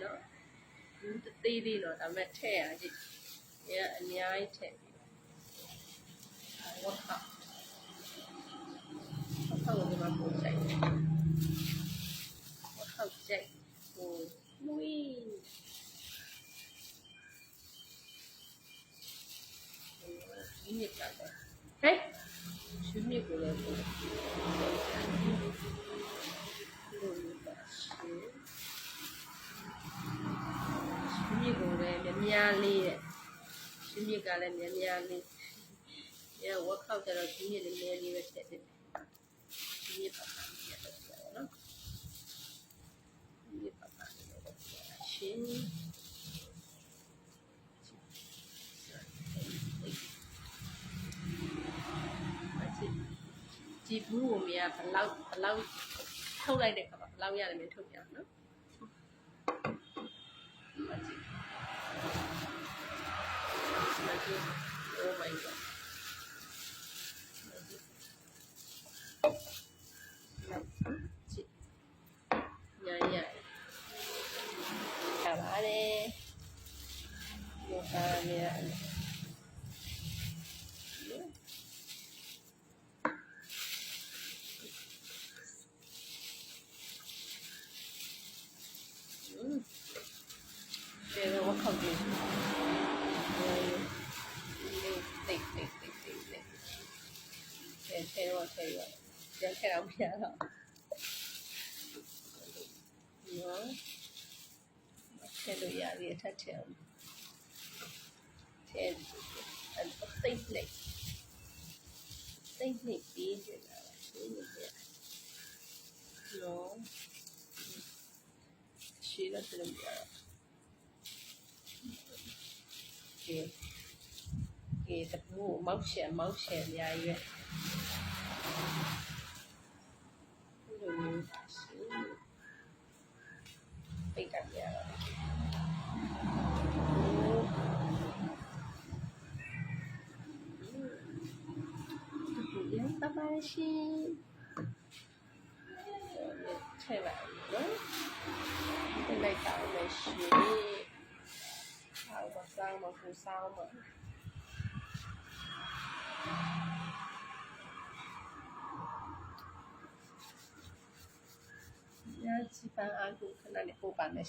နော်သေးသေးတော့ဒါပေမဲ့ထည့်ရကြည့်ရအများကြီးထည့်ဝတ်ခါကိုဒီမှာပို့ဆိုင်ဝတ်ခါကြိုက်ဟိုမွေးဒီမြစ်ကပဲဟဲ့ရှင်မြစ်ကိုလည်းပို့ရှင်မြစ်ကိုလည်းများလေးတဲ့ရှင်မြစ်ကလည်းများလေးရဝက်ခောက်ကြတော့ရှင်မြစ်လေးလေးပဲထည့်တယ်ရှင်မြစ်ပါပါရတော့နော်ရှင်မြစ်ပါပါရှင်ကြည့်ဘူးကိုမြင်ဘလောက်ထုတ်လိုက်တဲ့ခါမှာဘလောက်ရတယ်မင်းထုတ်ပြအောင်နော် Oh my god. Yeah. Cavare. Mia. Pero what comes in? Thế rồi giờ cái đâu bây giờ rồi nó thế rồi giờ thì thật chèo thế anh có tinh lịch đi rồi là nó chỉ là từ giờ kì tập ngủ máu xẻ dài vậy bên cạnh nhà tabashi thay bạn đó bên đây tạo này xí tạo vào sao mà phù sao mà ya, si pan aku kena ni ko pan na